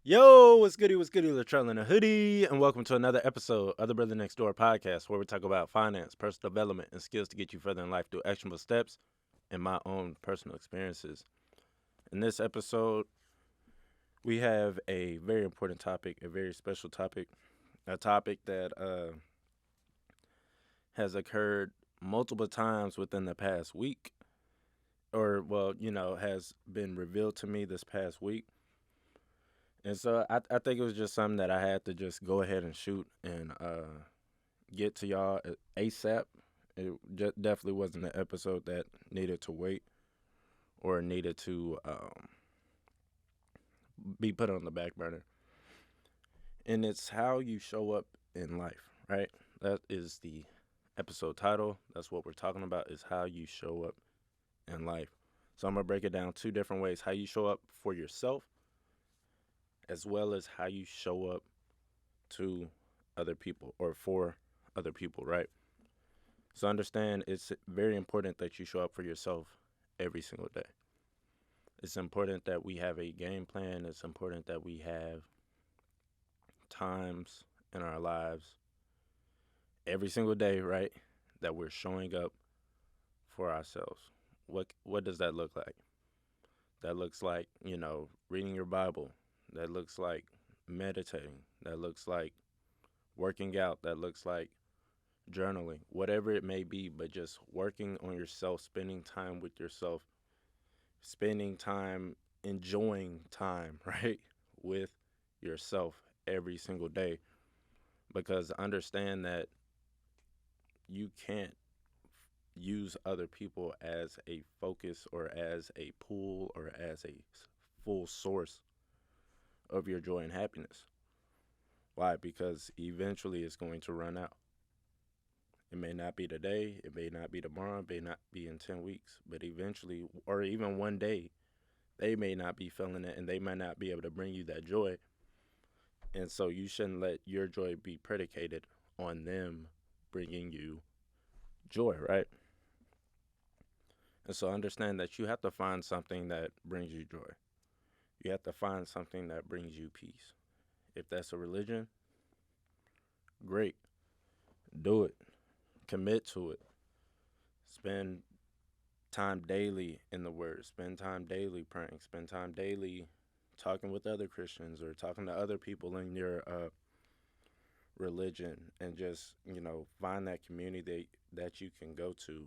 Yo, what's goody, Latrell in a hoodie, and welcome to another episode of the Brother Next Door podcast, where we talk about finance, personal development, and skills to get you further in life through actionable steps and my own personal experiences. In this episode, we have a very important topic, a very special topic, a topic that has occurred multiple times within the past week, or, well, has been revealed to me this past week. And so I think it was just something that I had to just go ahead and shoot and get to y'all ASAP. It definitely wasn't an episode that needed to wait or needed to be put on the back burner. And it's how you show up in life, right? That is the episode title. That's what we're talking about, is how you show up in life. So I'm going to break it down two different ways: how you show up for yourself, as well as how you show up to other people or for other people, right? So understand, it's very important that you show up for yourself every single day. It's important that we have a game plan. It's important that we have times in our lives every single day, right? That we're showing up for ourselves. What does that look like? That looks like, reading your Bible. That looks like meditating. That looks like working out. That looks like journaling, whatever it may be, but just working on yourself, spending time with yourself, spending time enjoying time, right, with yourself every single day. Because understand that you can't use other people as a focus or as a pool or as a full source of your joy and happiness. Why? Because eventually it's going to run out. It may not be today, it may not be tomorrow, it may not be in 10 weeks, but eventually, or even one day, they may not be feeling it and they might not be able to bring you that joy. And so you shouldn't let your joy be predicated on them bringing you joy, right? And so understand that you have to find something that brings you joy. You have to find something that brings you peace. If that's a religion, great. Do it. Commit to it. Spend time daily in the Word. Spend time daily praying. Spend time daily talking with other Christians or talking to other people in your religion, and just find that community that you can go to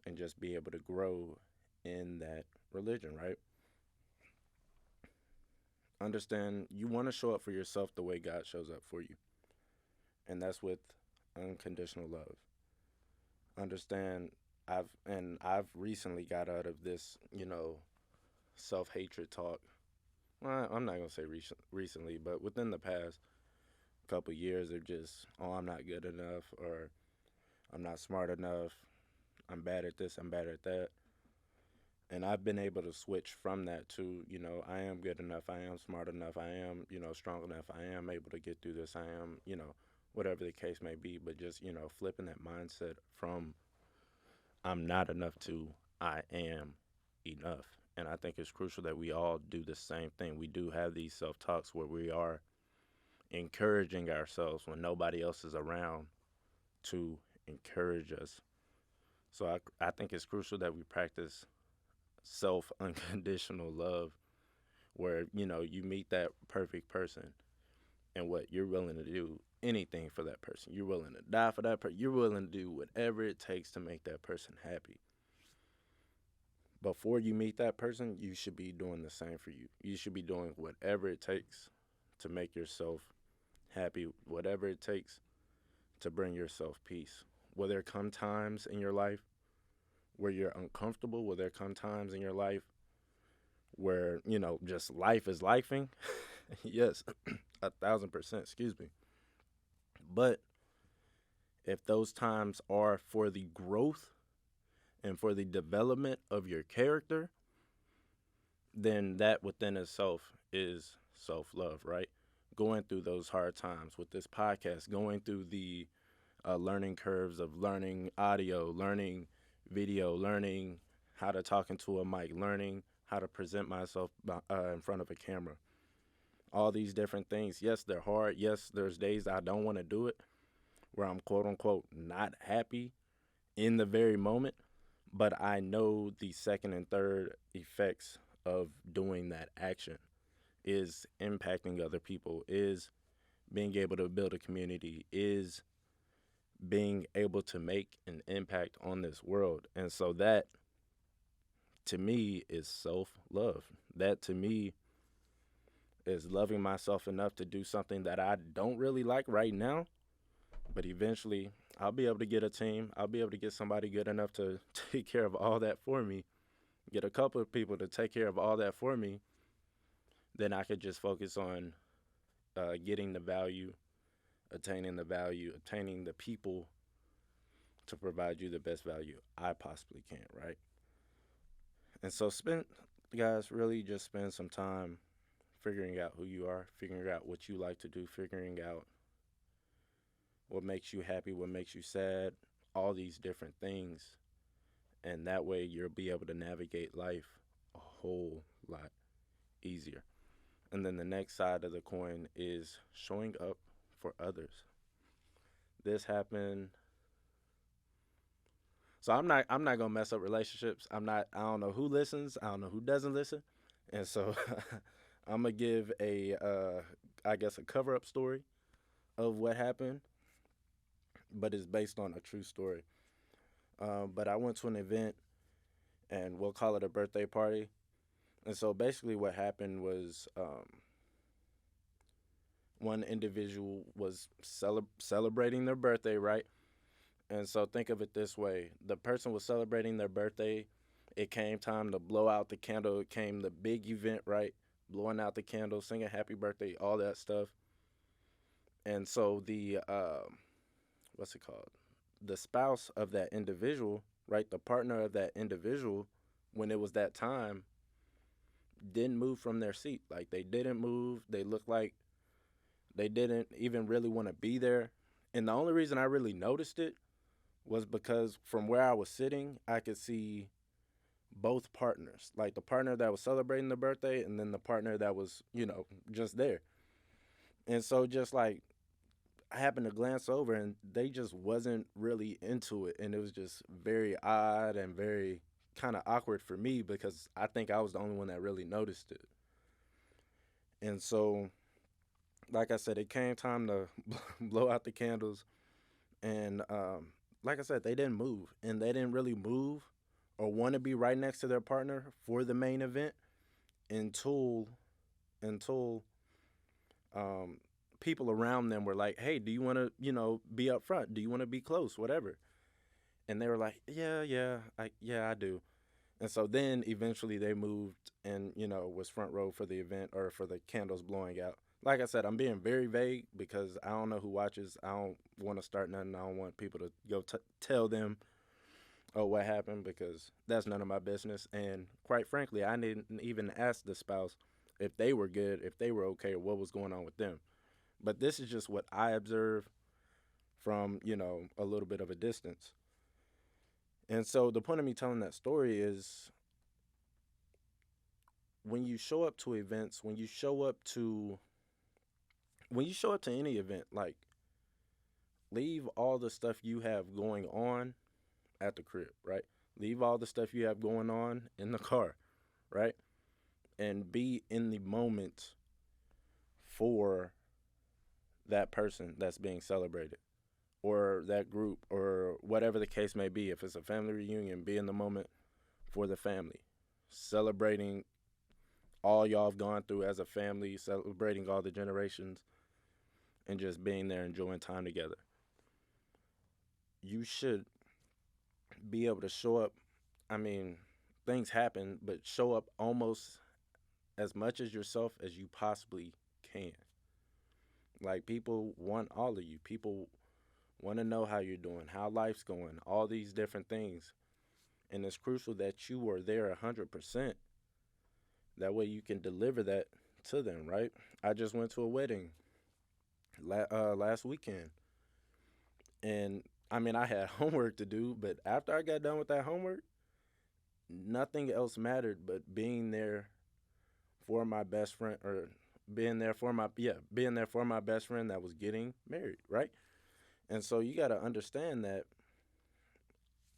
and just be able to grow in that religion, right? Understand, you want to show up for yourself the way God shows up for you, and that's with unconditional love. Understand, I've recently got out of this, self-hatred talk. Well, I'm not gonna say recently, but within the past couple years of just, oh, I'm not good enough, or I'm not smart enough, I'm bad at this, I'm bad at that. And I've been able to switch from that to, I am good enough, I am smart enough, I am, strong enough, I am able to get through this, I am, whatever the case may be. But just, flipping that mindset from I'm not enough to I am enough. And I think it's crucial that we all do the same thing. We do have these self talks where we are encouraging ourselves when nobody else is around to encourage us. So I think it's crucial that we practice self unconditional love, where, you meet that perfect person, and what you're willing to do anything for that person. You're willing to die for that person. You're willing to do whatever it takes to make that person happy. Before you meet that person, you should be doing the same for you. You should be doing whatever it takes to make yourself happy, whatever it takes to bring yourself peace. Will there come times in your life where you're uncomfortable? Will there come times in your life where, just life is lifing? Yes, 1,000%, excuse me. But if those times are for the growth and for the development of your character, then that within itself is self love, right? Going through those hard times with this podcast, going through the learning curves of learning audio, learning video, learning how to talk into a mic, learning how to present myself in front of a camera. all these different things. Yes, they're hard. Yes, there's days I don't want to do it where I'm quote unquote not happy in the very moment, but I know the second and third effects of doing that action is impacting other people, is being able to build a community, is being able to make an impact on this world. And so that to me is self love. That to me is loving myself enough to do something that I don't really like right now, but eventually I'll be able to get a team. I'll be able to get somebody good enough to take care of all that for me, get a couple of people to take care of all that for me. Then I could just focus on getting the value, attaining the people to provide you the best value I possibly can, right? And so guys, really just spend some time figuring out who you are, figuring out what you like to do, figuring out what makes you happy, what makes you sad, all these different things. And that way you'll be able to navigate life a whole lot easier. And then the next side of the coin is showing up for others. This happened. So I'm not gonna mess up relationships. I don't know who listens, I don't know who doesn't listen. And so I'm gonna give a I guess a cover up story of what happened, but it's based on a true story. But I went to an event, and we'll call it a birthday party. And so basically, what happened was one individual was celebrating their birthday, right? And so think of it this way: the person was celebrating their birthday. It came time to blow out the candle. It came the big event, right? Blowing out the candle, singing happy birthday, all that stuff. And so the what's it called? The spouse of that individual, right? The partner of that individual, when it was that time, didn't move from their seat. Like they didn't move. They looked like they didn't even really want to be there. And the only reason I really noticed it was because from where I was sitting, I could see both partners, like the partner that was celebrating the birthday and then the partner that was, just there. And so just like I happened to glance over and they just wasn't really into it. And it was just very odd and very kind of awkward for me because I think I was the only one that really noticed it. And so, like I said, it came time to blow out the candles. And like I said, they didn't move. And they didn't really move or want to be right next to their partner for the main event until um, people around them were like, "Hey, do you want to, be up front? Do you want to be close? Whatever." And they were like, "Yeah, yeah, I do." And so then eventually they moved and was front row for the event or for the candles blowing out. Like I said, I'm being very vague because I don't know who watches. I don't want to start nothing. I don't want people to go tell them, oh, what happened, because that's none of my business. And quite frankly, I didn't even ask the spouse if they were good, if they were okay, or what was going on with them. But this is just what I observe from, a little bit of a distance. And so the point of me telling that story is when you show up to events, when you show up to any event, like leave all the stuff you have going on at the crib, right? Leave all the stuff you have going on in the car, right? And be in the moment for that person that's being celebrated or that group or whatever the case may be. If it's a family reunion, be in the moment for the family, celebrating all y'all have gone through as a family, celebrating all the generations, and just being there enjoying time together. You should be able to show up. I mean, things happen, but show up almost as much as yourself as you possibly can. Like, people want all of you. People want to know how you're doing, how life's going, all these different things. And it's crucial that you are there 100%. That way you can deliver that to them, right? I just went to a wedding last weekend. And I mean, I had homework to do, but after I got done with that homework, nothing else mattered but being there for my best friend, or being there for my best friend that was getting married, right? And so you got to understand that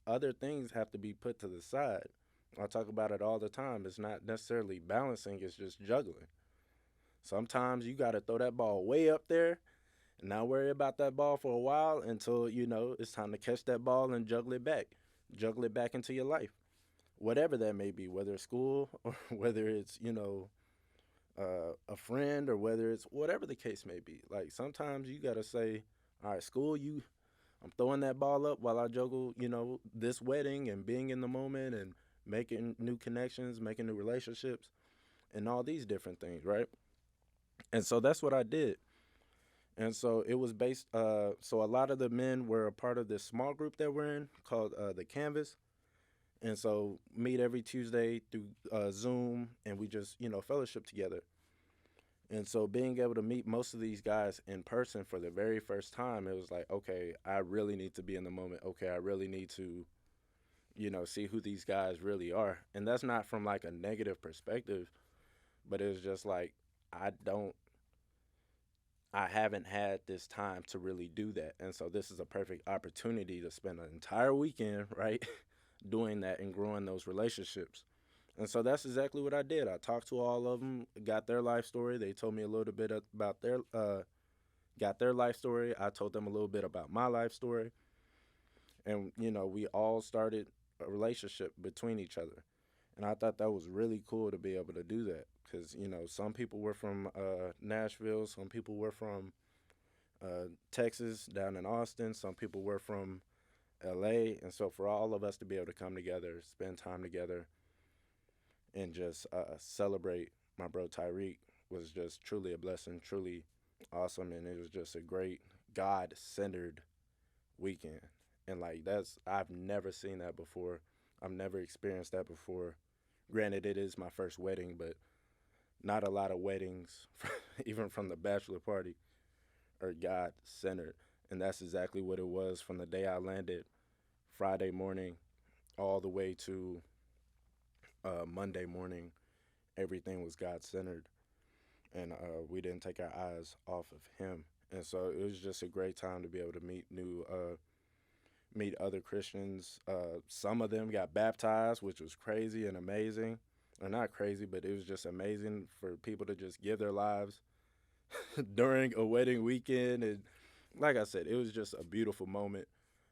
other things have to be put to the side. I talk about it all the time. It's not necessarily balancing, it's just juggling. Sometimes you got to throw that ball way up there and not worry about that ball for a while until, it's time to catch that ball and juggle it back. Juggle it back into your life. Whatever that may be, whether it's school or whether it's, a friend or whether it's whatever the case may be. Like sometimes you got to say, all right, school, I'm throwing that ball up while I juggle, this wedding and being in the moment and making new connections, making new relationships, and all these different things, right? And so that's what I did. And so it was based. So a lot of the men were a part of this small group that we're in called the Canvas. And so meet every Tuesday through Zoom, and we just fellowship together. And so being able to meet most of these guys in person for the very first time, it was like, okay, I really need to be in the moment. Okay, I really need to, see who these guys really are. And that's not from like a negative perspective, but it's just like I don't I haven't had this time to really do that. And so this is a perfect opportunity to spend an entire weekend, right, doing that and growing those relationships. And so that's exactly what I did. I talked to all of them, got their life story. They told me a little bit about got their life story. I told them a little bit about my life story. And, we all started a relationship between each other. And I thought that was really cool to be able to do that. Because, some people were from Nashville, some people were from Texas, down in Austin, some people were from LA. And so for all of us to be able to come together, spend time together, and just celebrate my bro Tyreek was just truly a blessing, truly awesome. And it was just a great God centered weekend. And like I've never seen that before. I've never experienced that before. Granted, it is my first wedding, but not a lot of weddings, even from the bachelor party, are God centered. And that's exactly what it was from the day I landed Friday morning all the way to Monday morning. Everything was God centered, and we didn't take our eyes off of Him. And so it was just a great time to be able to meet other Christians. Some of them got baptized, which was crazy and amazing. Or not crazy, but it was just amazing for people to just give their lives during a wedding weekend. And like I said, it was just a beautiful moment,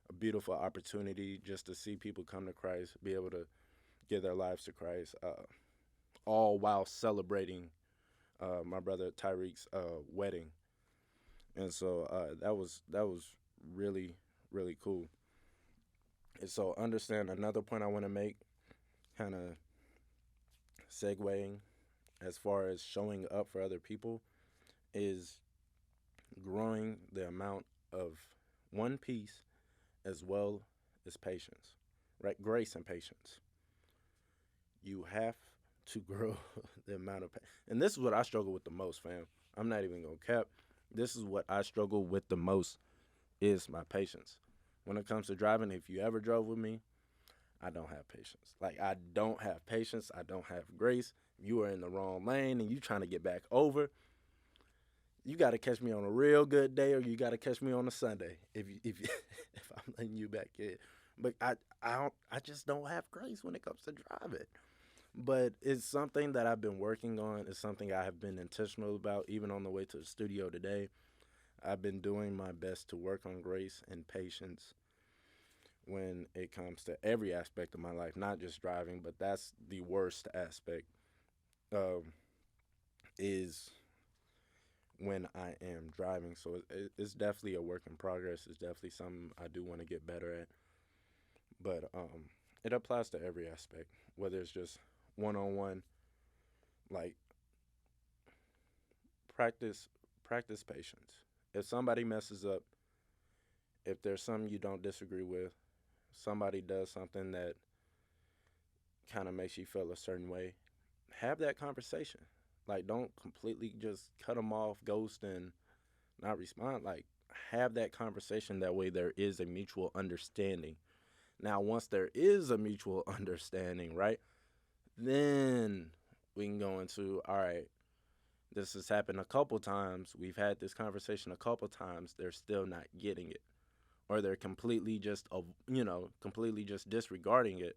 a beautiful opportunity just to see people come to Christ, be able to give their lives to Christ, all while celebrating my brother Tyreek's wedding. And so that was really really cool. And so understand another point I want to make, kind of segueing as far as showing up for other people, is growing the amount of one piece as well as patience, right? Grace and patience. You have to grow the amount of, and this is what I struggle with the most, fam. I'm not even gonna cap. This is what I struggle with the most is my patience. When it comes to driving, if you ever drove with me, I don't have patience. Like I don't have patience. I don't have grace. If you are in the wrong lane and you trying to get back over, you got to catch me on a real good day, or you got to catch me on a Sunday if I'm letting you back in. But I just don't have grace when it comes to driving. But it's something that I've been working on. It's something I have been intentional about, even on the way to the studio today. I've been doing my best to work on grace and patience when it comes to every aspect of my life, not just driving, but that's the worst aspect. Um, is when I am driving. So it's definitely a work in progress. It's definitely something I do want to get better at. But it applies to every aspect, whether it's just one on one, like practice practice patience. If somebody messes up, if there's something you don't disagree with, somebody does something that kind of makes you feel a certain way, have that conversation. Like, don't completely just cut them off, ghost, and not respond. Like, have that conversation. That way, there is a mutual understanding. Now, once there is a mutual understanding, right, then we can go into, all right, This has happened a couple times. We've had this conversation a couple times. They're still not getting it, or they're completely just, completely just disregarding it.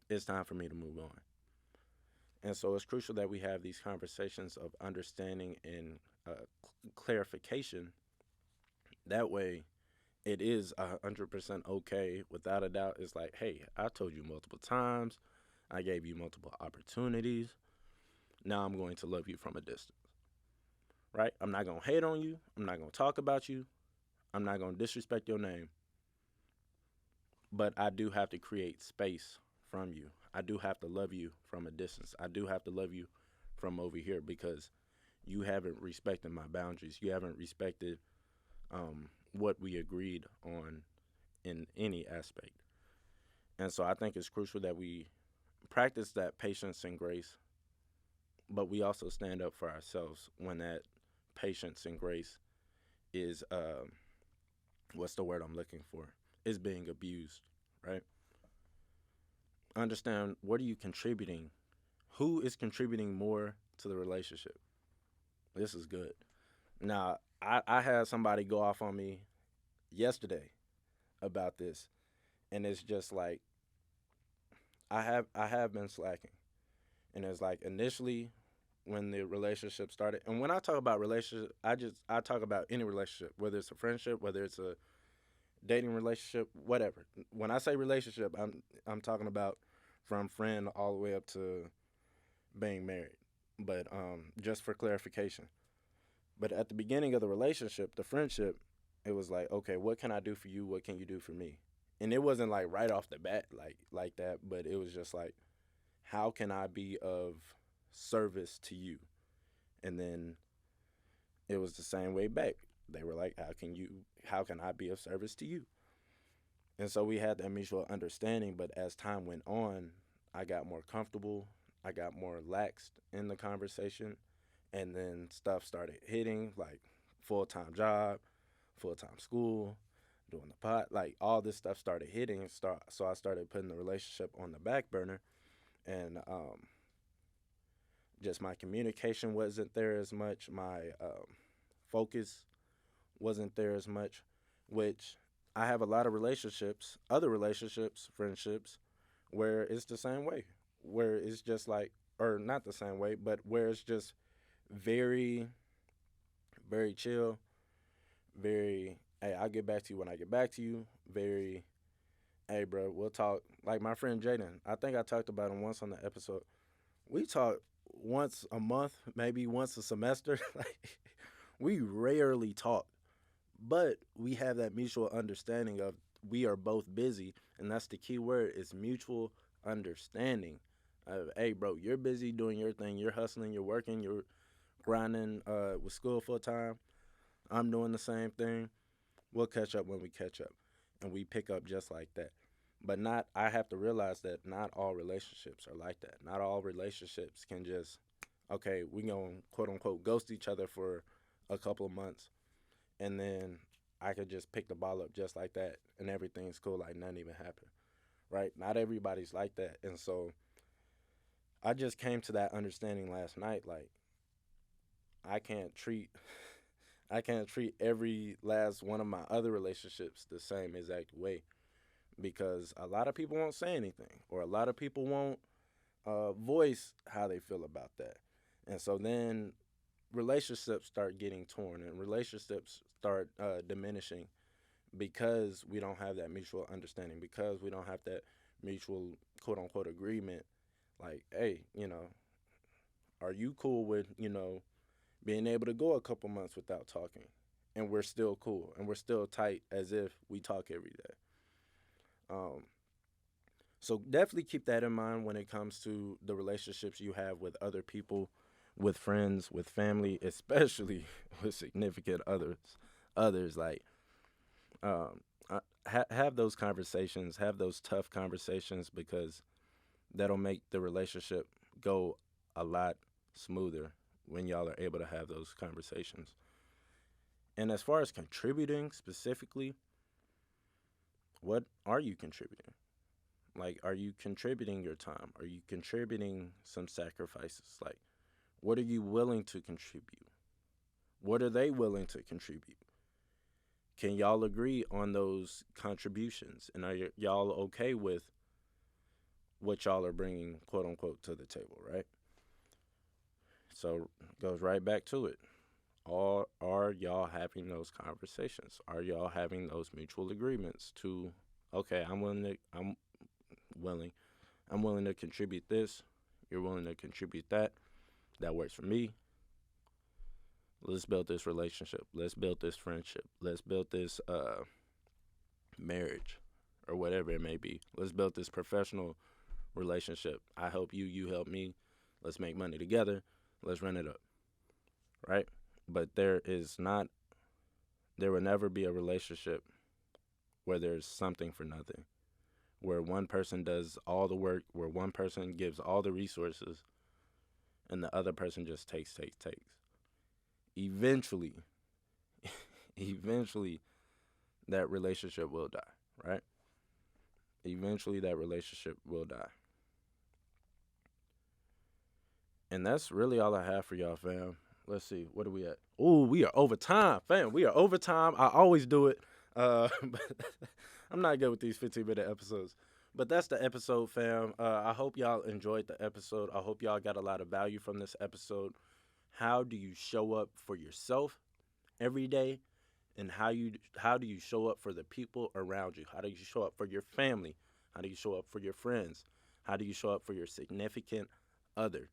It's time for me to move on. And so it's crucial that we have these conversations of understanding and clarification. That way, it is 100% okay. Without a doubt, it's like, hey, I told you multiple times. I gave you multiple opportunities. Now I'm going to love you from a distance, right? I'm not going to hate on you. I'm not going to talk about you. I'm not going to disrespect your name. But I do have to create space from you. I do have to love you from a distance. I do have to love you from over here because you haven't respected my boundaries. You haven't respected what we agreed on in any aspect. And so I think it's crucial that we practice that patience and grace, but we also stand up for ourselves when that patience and grace is, what's the word I'm looking for? Is being abused, right? Understand, what are you contributing? Who is contributing more to the relationship? This is good. Now, I had somebody go off on me yesterday about this, and it's just like I have been slacking, and it's like initially when the relationship started, and when I talk about relationship, I talk about any relationship, whether it's a friendship, whether it's a dating relationship, whatever. When I say relationship, I'm talking about from friend all the way up to being married. But just for clarification, but at the beginning of the relationship, the friendship, it was like, okay, what can I do for you? What can you do for me? And it wasn't like right off the bat like that, but it was just like, how can I be of service to you? And then it was the same way back. They were like, how can I be of service to you? And so we had that mutual understanding, but as time went on, I got more comfortable, I got more laxed in the conversation, and then stuff started hitting, like full-time job, full-time school, doing the pot, like all this stuff started hitting. So I started putting the relationship on the back burner, and just my communication wasn't there as much. My focus wasn't there as much, which I have a lot of relationships, other relationships, friendships, where it's the same way, where it's just like, or not the same way, but where it's just very, very chill, very, hey, I'll get back to you when I get back to you, very, hey, bro, we'll talk. Like my friend Jaden, I think I talked about him once on the episode. We talk once a month, maybe once a semester. Like, we rarely talk, but we have that mutual understanding of we are both busy, and that's the key word, is mutual understanding of, hey, bro, you're busy doing your thing, you're hustling, you're working, you're grinding with school full time. I'm doing the same thing. We'll catch up when we catch up, and we pick up just like that. But not, I have to realize that not all relationships are like that. Not all relationships can just, okay, we gonna quote unquote ghost each other for a couple of months, and then I could just pick the ball up just like that, and everything's cool, like nothing even happened, right? Not everybody's like that, and so I just came to that understanding last night. Like, I can't treat, I can't treat every last one of my other relationships the same exact way, because a lot of people won't say anything, or a lot of people won't voice how they feel about that, and so then relationships start getting torn, and relationships start diminishing because we don't have that mutual understanding, because we don't have that mutual quote unquote agreement. Like, hey, are you cool with, being able to go a couple months without talking? And we're still cool, and we're still tight as if we talk every day. Um, so definitely keep that in mind when it comes to the relationships you have with other people, with friends, with family, especially with significant others. Others, like, um, have those conversations, have those tough conversations, because that'll make the relationship go a lot smoother when y'all are able to have those conversations. And as far as contributing specifically, what are you contributing? Like, are you contributing your time? Are you contributing some sacrifices? Like, What are you willing to contribute? What are they willing to contribute? Can y'all agree on those contributions? And are y'all okay with what y'all are bringing, quote unquote, to the table, right? So it goes right back to it. Are y'all having those conversations? Are y'all having those mutual agreements to, okay, willing, I'm willing to contribute this. You're willing to contribute that. That works for me. Let's build this relationship. Let's build this friendship. Let's build this marriage or whatever it may be. Let's build this professional relationship. I help you, you help me. Let's make money together. Let's run it up, right? But there will never be a relationship where there's something for nothing, where one person does all the work, where one person gives all the resources, and the other person just takes. Eventually, eventually, that relationship will die, right? Eventually, that relationship will die. And that's really all I have for y'all, fam. Let's see, what are we at? Oh, we are over time, fam. We are over time. I always do it. But I'm not good with these 15-minute episodes. But that's the episode, fam. I hope y'all enjoyed the episode. I hope y'all got a lot of value from this episode. How do you show up for yourself every day? And how do you show up for the people around you? How do you show up for your family? How do you show up for your friends? How do you show up for your significant other?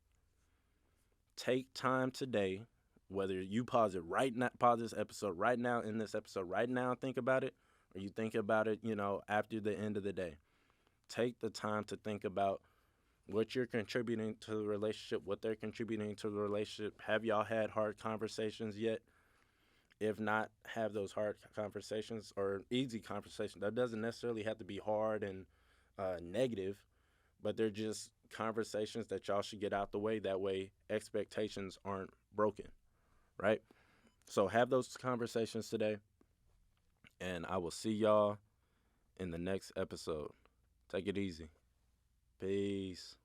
Take time today, whether you pause it right now, pause this episode right now, in this episode right now, and think about it, or you think about it, after the end of the day. Take the time to think about what you're contributing to the relationship, what they're contributing to the relationship. Have y'all had hard conversations yet? If not, have those hard conversations or easy conversations. That doesn't necessarily have to be hard and negative, but they're just conversations that y'all should get out the way. That way, expectations aren't broken, right? So have those conversations today, and I will see y'all in the next episode. Take it easy. Peace.